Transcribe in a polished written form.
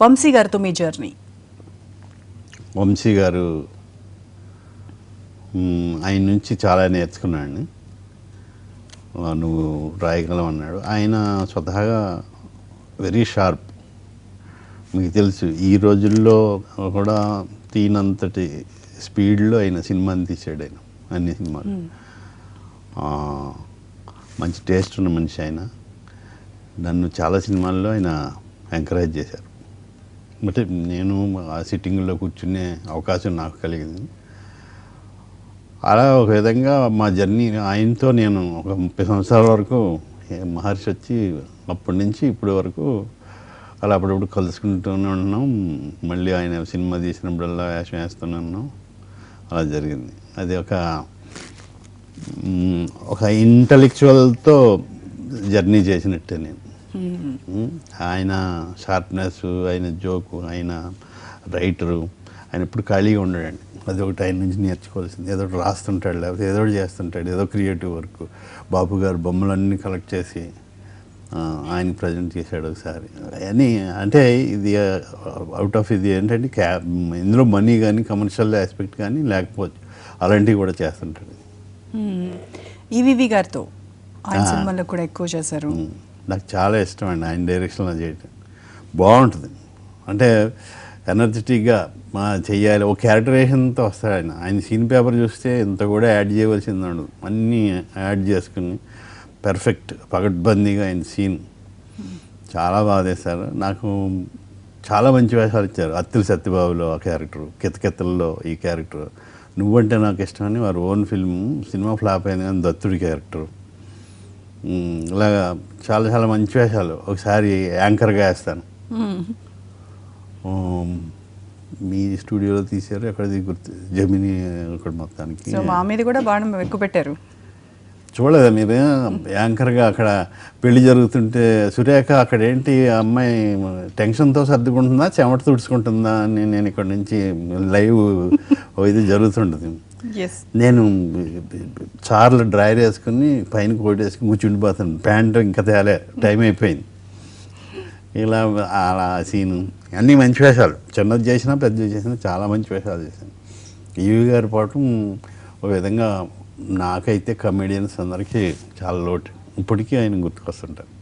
వంశీ గారితో మీ జర్నీ? వంశీ గారు ఆయన నుంచి చాలా నేర్చుకున్నాను. నువ్వు రాయగలం అన్నాడు. ఆయన స్వతహాగా వెరీ షార్ప్. మీకు తెలుసు ఈ రోజుల్లో కూడా తీనంతటి స్పీడ్లో ఆయన సినిమాని తీసాడు. ఆయన అన్ని సినిమాలు మంచి టేస్ట్ ఉన్న మనిషి. ఆయన నన్ను చాలా సినిమాల్లో ఆయన ఎంకరేజ్ చేశారు. అంటే నేను ఆ సిట్టింగ్లో కూర్చునే అవకాశం నాకు కలిగింది. అలా ఒక విధంగా మా జర్నీ ఆయనతో నేను ఒక 30 సంవత్సరాల వరకు, మహర్షి వచ్చి అప్పటి నుంచి ఇప్పటి వరకు అలా అప్పుడప్పుడు కలుసుకుంటూనే ఉన్నాం. మళ్ళీ ఆయన సినిమా తీసినప్పుడల్లా వేషం వేస్తూనే ఉన్నాం. అలా జరిగింది. అది ఒక ఇంటలెక్చువల్తో జర్నీ చేసినట్టే నేను. ఆయన షార్ప్నెస్, ఆయన జోకు, ఆయన రైటరు, ఆయన ఎప్పుడు ఖాళీగా ఉండడండి. అది ఒకటి ఆయన నుంచి నేర్చుకోవాల్సింది. ఏదో ఒకటి రాస్తుంటాడు, లేకపోతే ఏదో ఒకటి చేస్తుంటాడు, ఏదో క్రియేటివ్ వర్క్. బాపు గారు బొమ్మలన్నీ కలెక్ట్ చేసి ఆయన ప్రజెంట్ చేశాడు ఒకసారి. అని అంటే ఇది అవుట్ ఆఫ్ ఇది ఏంటంటే ఇందులో మనీ కానీ కమర్షియల్ ఆస్పెక్ట్ కానీ లేకపోవచ్చు, అలాంటివి కూడా చేస్తుంటాడు. ఈవీవి గారితో ఆయన సినిమాల్లో కూడా ఎక్కువ చేశారు. నాకు చాలా ఇష్టం అండి ఆయన డైరెక్షన్లో చేయటం. బాగుంటుంది. అంటే ఎనర్జెటిక్గా చెయ్యాలి. ఒక క్యారెక్టరేషన్తో వస్తాడు ఆయన. ఆయన సీన్ పేపర్ చూస్తే ఇంత కూడా యాడ్ చేయవలసింది ఉండదు. అన్నీ యాడ్ చేసుకుని పర్ఫెక్ట్ పగడ్బందీగా ఆయన సీన్ చాలా బాగా చేశారు. నాకు చాలా మంచి వేషాలు ఇచ్చారు. అత్తిలి సత్యబాబులో ఆ క్యారెక్టరు, కితకితల్లో ఈ క్యారెక్టర్, నువ్వంటే నాకు ఇష్టమని వారు ఓన్ ఫిల్మ్, సినిమా ఫ్లాప్ అయింది కానీ దత్తుడి క్యారెక్టరు, ఇలాగా చాలా చాలా మంచి వేషాలు. ఒకసారి యాంకర్గా వేస్తాను. మీ స్టూడియోలో తీశారు, ఎక్కడది గుర్తు, జమిని ఒకటి మొత్తానికి. మా మీద కూడా బాగా ఎక్కువ పెట్టారు. చూడలేదా మీరు? యాంకర్గా అక్కడ పెళ్లి జరుగుతుంటే సురేఖ అక్కడ ఏంటి అమ్మాయి టెన్షన్తో సర్దుకుంటుందా, చెమట తుడుచుకుంటుందా అని నేను ఇక్కడ నుంచి లైవ్ ఇది జరుగుతుంటుంది. నేను చార్లు డ్రైర్ వేసుకుని పైన కోట్ వేసుకుని కూర్చుండిపోతాను. ప్యాంటు ఇంకా తేలే, టైం అయిపోయింది. ఇలా అలా సీను అన్నీ మంచి వేషాలు. చిన్నది చేసినా పెద్దది చేసినా చాలా మంచి వేషాలు చేశాను. ఈవి గారి పాటు ఒక విధంగా నాకైతే కమెడియన్స్ అందరికీ చాలా లోటు. ఇప్పటికీ ఆయన గుర్తుకొస్తుంటారు.